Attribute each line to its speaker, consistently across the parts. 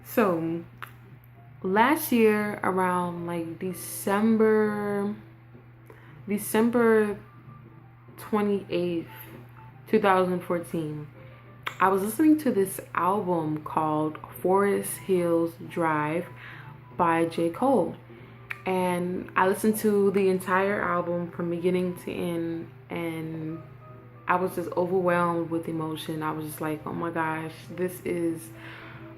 Speaker 1: So last year around like December 28th, 2014, I was listening to this album called Forest Hills Drive by J.Cole. And I listened to the entire album from beginning to end, and I was just overwhelmed with emotion. I was just like, oh my gosh, this is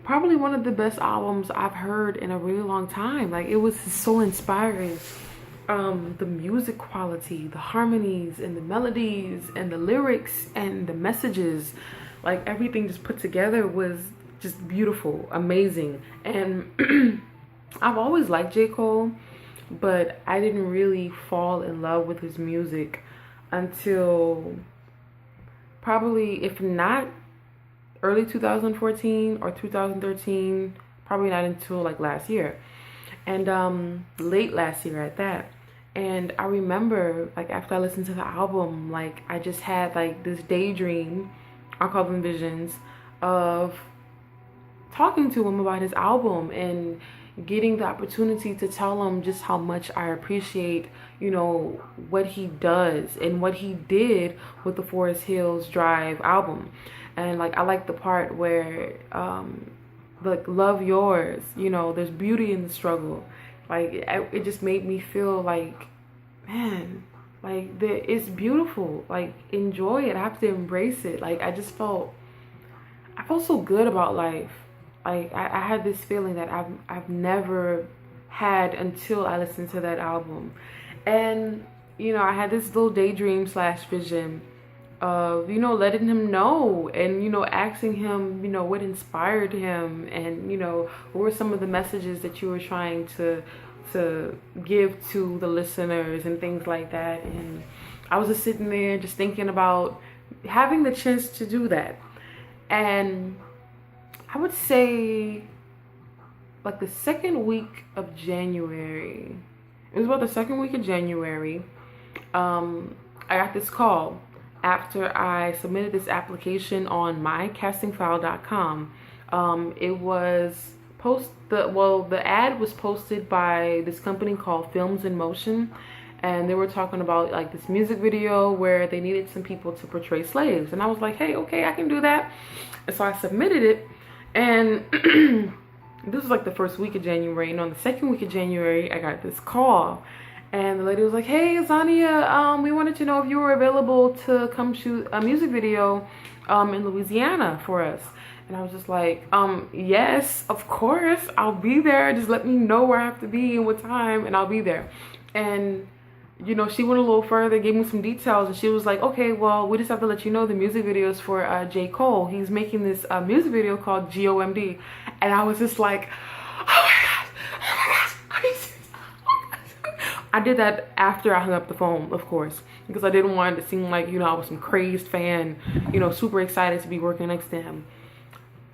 Speaker 1: probably one of the best albums I've heard in a really long time. Like, it was so inspiring. The music quality, the harmonies and the melodies and the lyrics and the messages, like everything just put together was just beautiful, amazing. And I've always liked J. Cole, but I didn't really fall in love with his music until probably, if not early 2014 or 2013, probably not until like last year, and late last year at that. And I remember, like, after I listened to the album, like, I just had like this daydream, I call them visions, of talking to him about his album and getting the opportunity to tell him just how much I appreciate, what he does and what he did with the Forest Hills Drive album. And like, I like the part where like, love yours, there's beauty in the struggle. Like, it just made me feel like, man, like, it's beautiful. Like, enjoy it. I have to embrace it. Like, I felt so good about life. Like, I had this feeling that I've never had until I listened to that album. And I had this little daydream slash vision of letting him know, and asking him what inspired him, and what were some of the messages that you were trying to give to the listeners and things like that. And I was just sitting there just thinking about having the chance to do that. And I would say, like, the second week of January, it was about the second week of January, I got this call after I submitted this application on mycastingfile.com. It was the ad was posted by this company called Films in Motion, and they were talking about like this music video where they needed some people to portray slaves. And I was like, hey, okay, I can do that. And so I submitted it, and this was like the first week of January, and on the second week of January I got this call. And the lady was like, hey, Zania, we wanted to know if you were available to come shoot a music video in Louisiana for us. And I was just like, yes, of course, I'll be there. Just let me know where I have to be and what time, and I'll be there. And, she went a little further, gave me some details, and she was like, okay, well, we just have to let you know the music video is for J. Cole. He's making this music video called G.O.M.D. And I was just like, oh my gosh, are you serious? I did that after I hung up the phone, of course, because I didn't want it to seem like, I was some crazed fan, super excited to be working next to him.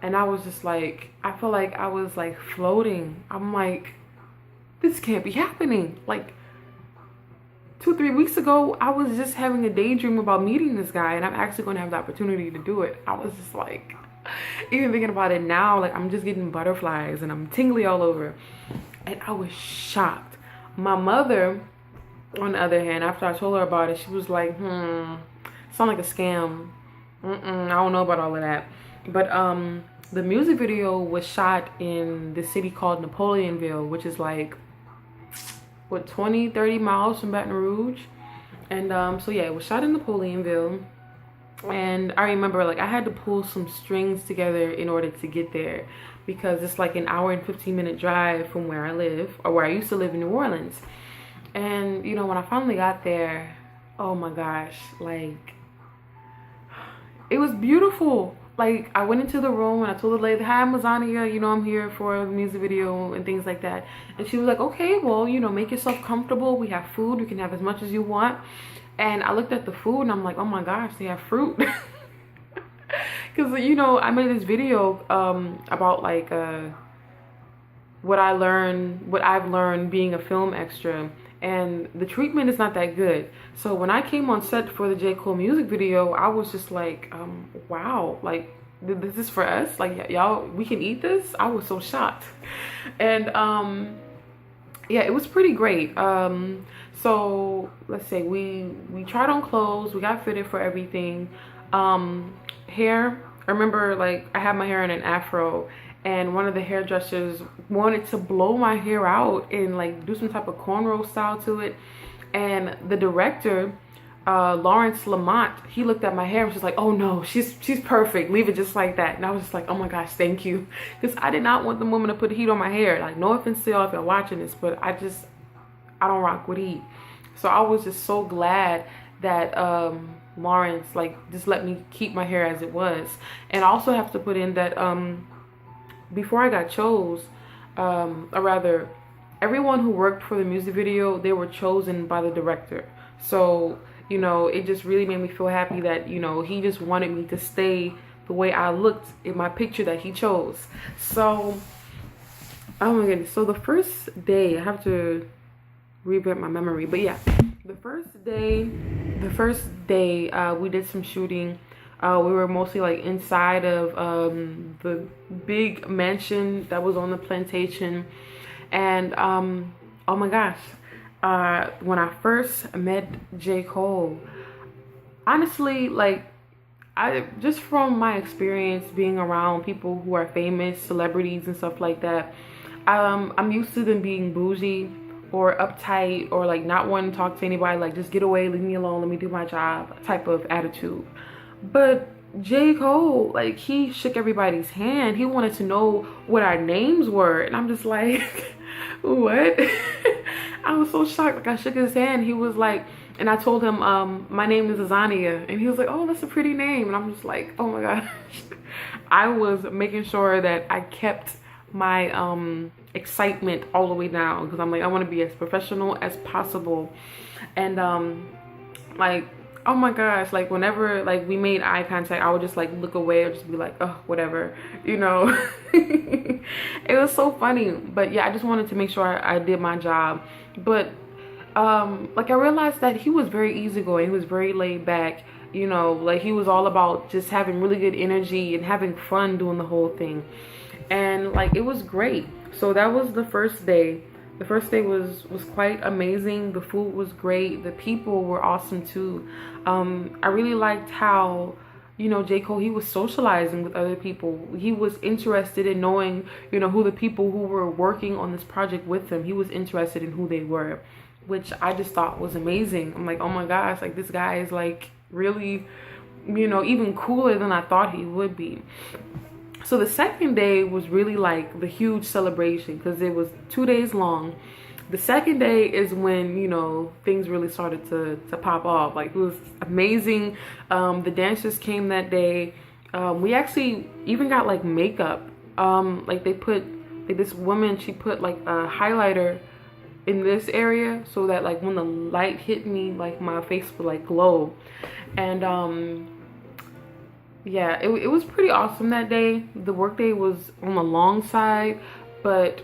Speaker 1: And I was just like, I feel like I was like floating. I'm like, this can't be happening. Like, 2-3 weeks ago, I was just having a daydream about meeting this guy, and I'm actually going to have the opportunity to do it. I was just like, even thinking about it now, like, I'm just getting butterflies and I'm tingly all over. And I was shocked. My mother, on the other hand, after I told her about it, she was like, sound like a scam. I don't know about all of that. But the music video was shot in the city called Napoleonville, which is like, what, 20-30 miles from Baton Rouge. And so yeah, it was shot in Napoleonville. And I remember, like, I had to pull some strings together in order to get there, because it's like an hour and 15-minute drive from where I live, or where I used to live in New Orleans. And when I finally got there, oh my gosh, like, it was beautiful. Like, I went into the room and I told the lady, hi, I'm Azania, I'm here for the music video and things like that. And she was like, okay, well, make yourself comfortable. We have food. You can have as much as you want. And I looked at the food and I'm like, oh my gosh, they have fruit. Because, I made this video about like what I've learned being a film extra. And the treatment is not that good. So when I came on set for the J. Cole music video, I was just like, wow, like, this is for us, like y'all, we can eat this. I was so shocked. And yeah, it was pretty great. So let's say we tried on clothes, we got fitted for everything. Hair, I remember like I had my hair in an afro, and one of the hairdressers wanted to blow my hair out and like do some type of cornrow style to it. And the director, Lawrence Lamont, he looked at my hair and was like, oh no, she's perfect, leave it just like that. And I was just like, oh my gosh, thank you, because I did not want the woman to put heat on my hair. Like, no offense to y'all if you're watching this, but I don't rock with heat. So I was just so glad that Lawrence like just let me keep my hair as it was. And I also have to put in that before I got chose, or rather everyone who worked for the music video, they were chosen by the director. So, you know, it just really made me feel happy that, you know, he just wanted me to stay the way I looked in my picture that he chose. So, oh my goodness. So the first day, I have to revamp my memory, but yeah, the first day we did some shooting. We were mostly like inside of the big mansion that was on the plantation. And oh my gosh, when I first met J.Cole, honestly, like, I just from my experience being around people who are famous, celebrities and stuff like that, I'm used to them being bougie or uptight or like not wanting to talk to anybody, like just get away, leave me alone, let me do my job type of attitude. But J.Cole, like, he shook everybody's hand. He wanted to know what our names were, and I'm just like, what? I was so shocked. Like, I shook his hand. He was like, and I told him, my name is Azania, and he was like, oh, that's a pretty name. And I'm just like, oh my gosh. I was making sure that I kept my excitement all the way down, because I'm like, I want to be as professional as possible. And like, oh my gosh, like whenever like we made eye contact, I would just like look away or just be like, oh, whatever, you know. It was so funny. But yeah, I just wanted to make sure I did my job. But like, I realized that he was very easygoing. He was very laid back, you know, like he was all about just having really good energy and having fun doing the whole thing. And like, it was great. So that was the first day. The first day was quite amazing. The food was great. The people were awesome too. I really liked how, you know, J.Cole, he was socializing with other people. He was interested in knowing, you know, who the people who were working on this project with him. He was interested in who they were, which I just thought was amazing. I'm like, oh my gosh, like this guy is like really, you know, even cooler than I thought he would be. So the second day was really like the huge celebration, because it was 2 days long. The second day is when, you know, things really started to pop off. Like, it was amazing. The dancers came that day. We actually even got like makeup. Like they put, like this woman, she put like a highlighter in this area so that like when the light hit me, like my face would like glow. And yeah, it was pretty awesome that day. The work day was on the long side, but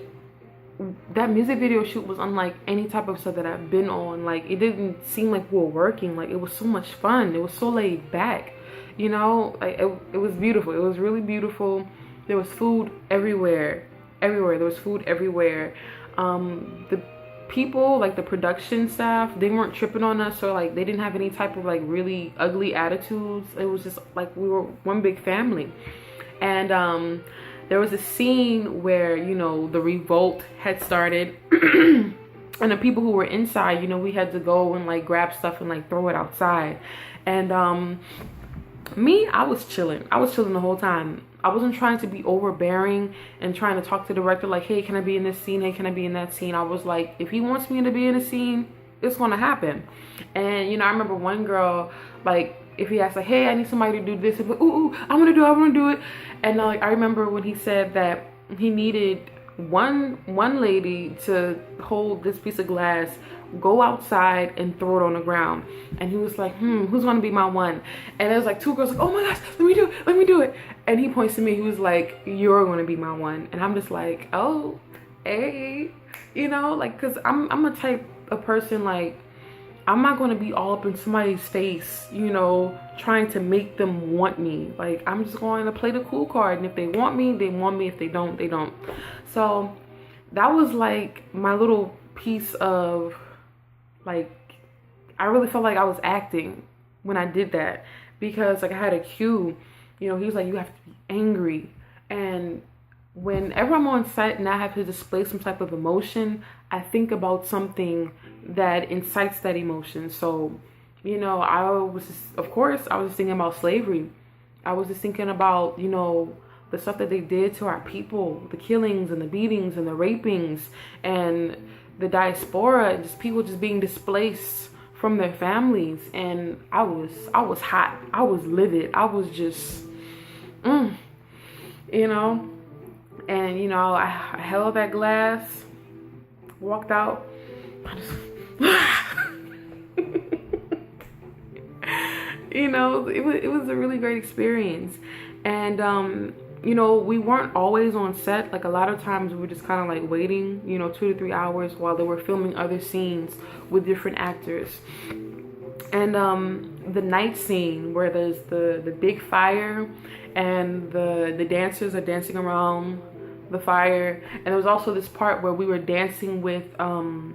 Speaker 1: that music video shoot was unlike any type of stuff that I've been on. Like, it didn't seem like we were working. Like, it was so much fun. It was so laid back, you know. Like, it was beautiful. It was really beautiful. There was food everywhere. There was food everywhere. The people, like the production staff, they weren't tripping on us, or like they didn't have any type of like really ugly attitudes. It was just like we were one big family. And there was a scene where, you know, the revolt had started and the people who were inside, you know, we had to go and like grab stuff and like throw it outside. And me, I was chilling the whole time. I wasn't trying to be overbearing and trying to talk to the director like, hey, can I be in this scene? Hey, can I be in that scene? I was like, if he wants me to be in a scene, it's gonna happen. And, you know, I remember one girl, like, if he asked like, hey, I need somebody to do this, and like, ooh, I want to do it. And like, I remember when he said that he needed one lady to hold this piece of glass, go outside and throw it on the ground. And he was like, who's gonna be my one? And there was like two girls like, oh my gosh, let me do it. And he points to me, he was like, you're gonna be my one. And I'm just like, oh, hey, you know, like, cause I'm a type of person, like, I'm not going to be all up in somebody's face, you know, trying to make them want me. Like, I'm just going to play the cool card. And if they want me, they want me. If they don't, they don't. So that was like my little piece of, like, I really felt like I was acting when I did that, because like I had a cue, you know, he was like, you have to be angry. And whenever I'm on set and I have to display some type of emotion, I think about something that incites that emotion. So, you know, I was just, of course, I was just thinking about slavery. I was just thinking about, you know, the stuff that they did to our people, the killings and the beatings and the rapings and the diaspora, and just people just being displaced from their families. And I was hot. I was livid. I was just, you know. And, you know, I held that glass, walked out. You know, it was a really great experience. And, you know, we weren't always on set. Like, a lot of times we were just kind of like waiting, you know, 2 to 3 hours while they were filming other scenes with different actors. And the night scene where there's the big fire and the dancers are dancing around the fire, and there was also this part where we were dancing with the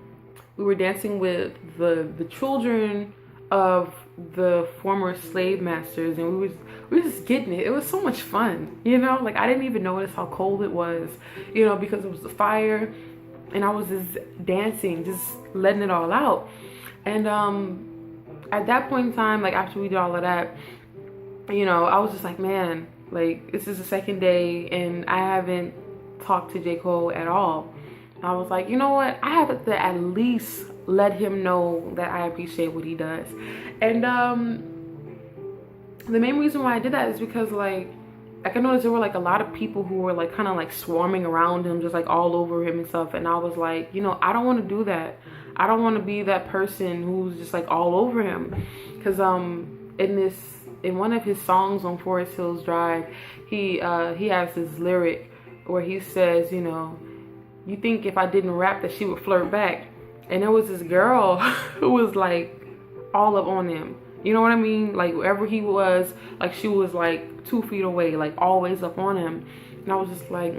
Speaker 1: children of the former slave masters, and we were just getting it. It was so much fun, you know. Like, I didn't even notice how cold it was, you know, because it was the fire, and I was just dancing, just letting it all out. And at that point in time, like after we did all of that, you know, I was just like, man, like, this is the second day and I haven't talked to J.Cole at all. I was like, you know what, I have to at least let him know that I appreciate what he does. And the main reason why I did that is because like I noticed there were like a lot of people who were like kind of like swarming around him, just like all over him and stuff. And I was like, you know, I don't want to do that. I don't want to be that person who's just like all over him. Because in one of his songs on Forest Hills Drive, he has this lyric where he says, you know, you think if I didn't rap that she would flirt back. And there was this girl who was like all up on him. You know what I mean? Like, wherever he was, like, she was like 2 feet away, like always up on him. And I was just like,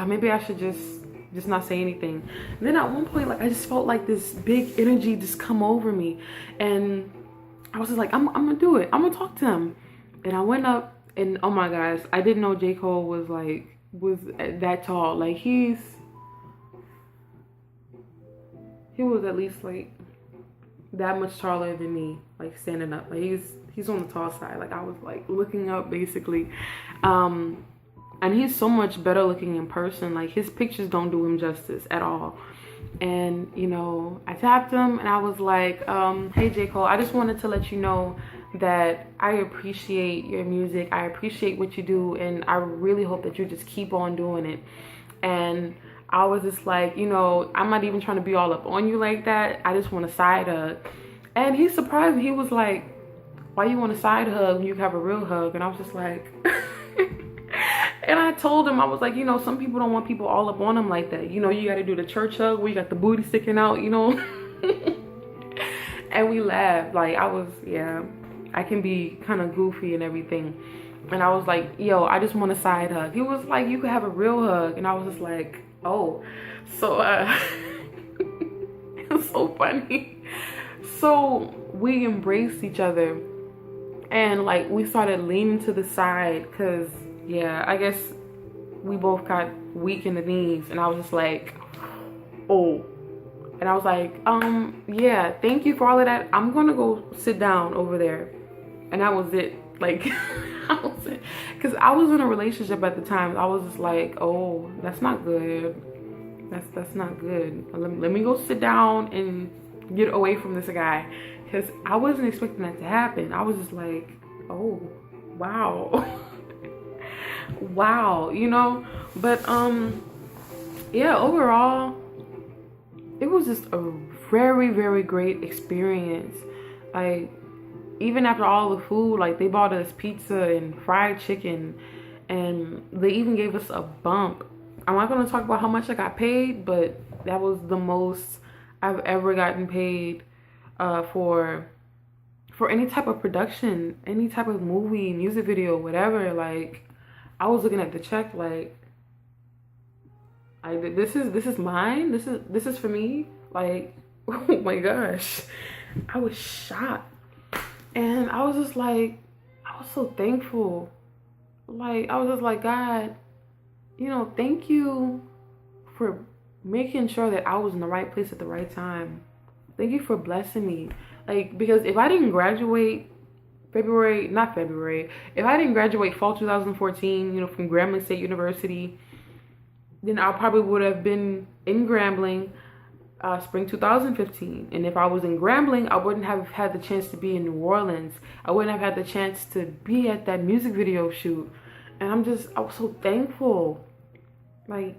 Speaker 1: maybe I should just not say anything. And then at one point, like, I just felt like this big energy just come over me. And I was just like, I'm gonna do it. I'm gonna talk to him. And I went up, and oh my gosh, I didn't know J.Cole was that tall. Like, he was at least like that much taller than me, like standing up. Like, he's on the tall side. Like, I was like looking up basically. And he's so much better looking in person. Like, his pictures don't do him justice at all. And, you know, I tapped him and I was like, hey J.Cole, I just wanted to let you know that I appreciate your music. I appreciate what you do, and I really hope that you just keep on doing it. And I was just like, you know, I'm not even trying to be all up on you like that. I just want a side hug. And he surprised me. He was like, why you want a side hug when you have a real hug? And I was just like, and I told him, I was like, you know, some people don't want people all up on them like that. You know, you got to do the church hug where you got the booty sticking out, you know. And we laughed. Like, I can be kind of goofy and everything. And I was like, yo, I just want a side hug. He was like, you could have a real hug. And I was just like, oh. So it was so funny. So we embraced each other, and like we started leaning to the side, because yeah, I guess we both got weak in the knees. And I was just like, oh. And I was like, yeah, thank you for all of that. I'm gonna go sit down over there. And that was it. Like, because I was in a relationship at the time. I was just like, oh, that's not good. That's not good. Let me go sit down and get away from this guy, because I wasn't expecting that to happen. I was just like, oh, wow. Wow, you know. But yeah, overall it was just a very, very great experience. Like, even after all the food, like, they bought us pizza and fried chicken, and they even gave us a bump. I'm not going to talk about how much I got paid, but that was the most I've ever gotten paid for any type of production, any type of movie, music video, whatever. Like, I was looking at the check like, this is mine. This is for me. Like, oh my gosh, I was shocked, and I was just like, I was so thankful. Like, I was just like, God, thank you for making sure that I was in the right place at the right time. Thank you for blessing me. Like, because if I didn't graduate if I didn't graduate fall 2014, from Grambling State University, then I probably would have been in Grambling spring 2015. And if I was in Grambling, I wouldn't have had the chance to be in New Orleans. I wouldn't have had the chance to be at that music video shoot. And I was so thankful. Like,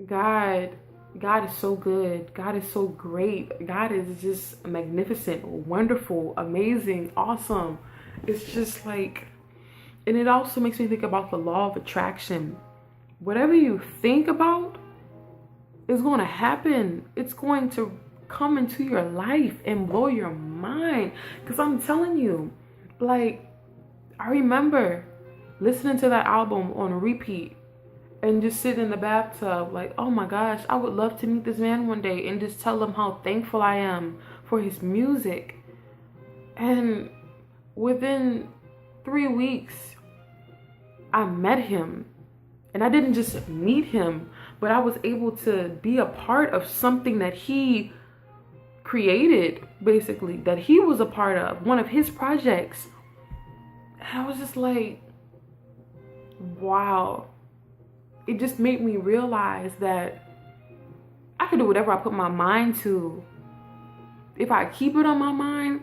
Speaker 1: God is so good. God is so great. God is just magnificent, wonderful, amazing, awesome. It's just like, and it also makes me think about the law of attraction. Whatever you think about is going to happen. It's going to come into your life and blow your mind. Because I'm telling you, like, I remember listening to that album on repeat and just sitting in the bathtub like, oh my gosh, I would love to meet this man one day and just tell him how thankful I am for his music. And within 3 weeks, I met him. And I didn't just meet him, but I was able to be a part of something that he created, basically, that he was a part of, one of his projects. And I was just like, wow. It just made me realize that I can do whatever I put my mind to. If I keep it on my mind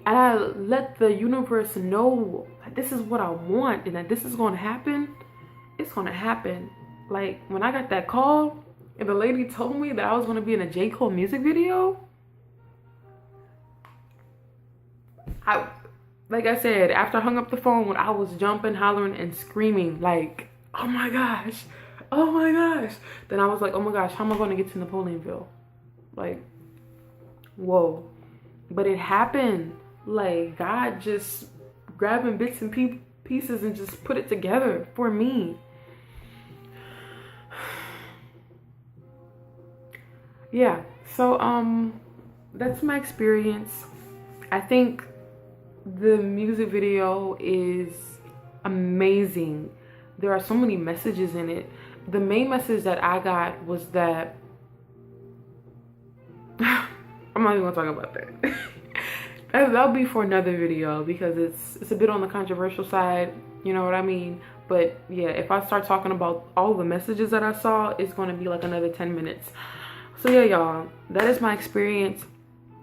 Speaker 1: and I let the universe know that this is what I want and that this is going to happen, it's going to happen. Like, when I got that call and the lady told me that I was going to be in a J.Cole music video, like I said, after I hung up the phone, I was jumping, hollering, and screaming like, oh my gosh, oh my gosh. Then I was like, oh my gosh, how am I going to get to Napoleonville? Like, whoa. But it happened. Like, God just grabbing bits and pieces and just put it together for me. Yeah, so that's my experience. I think the music video is amazing. There are so many messages in it. The main message that I got was that I'm not even gonna talk about that. That'll be for another video because it's a bit on the controversial side, you know what I mean? But yeah, if I start talking about all the messages that I saw, it's gonna be like another 10 minutes. So yeah, y'all, that is my experience.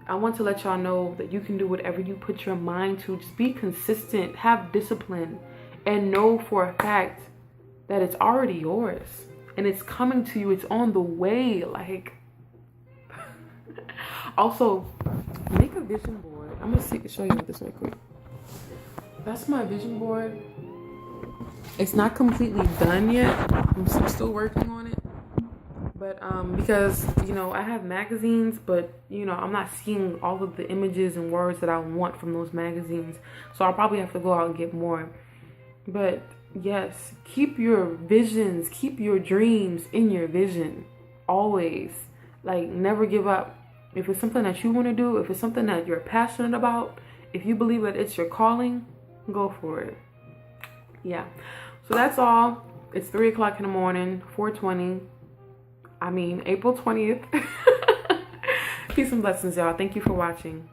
Speaker 1: I want to let y'all know that you can do whatever you put your mind to. Just be consistent, have discipline, and know for a fact that it's already yours and it's coming to you. It's on the way. Like, also, make a vision board. I'm gonna show you this right quick. That's my vision board. It's not completely done yet. I'm still working on it. But because, I have magazines, but, I'm not seeing all of the images and words that I want from those magazines. So I'll probably have to go out and get more. But yes, keep your visions, keep your dreams in your vision. Always. Like, never give up. If it's something that you want to do, if it's something that you're passionate about, if you believe that it's your calling, go for it. Yeah. So that's all. It's 3 o'clock in the morning, 4:20. April 20th. Peace and blessings, y'all. Thank you for watching.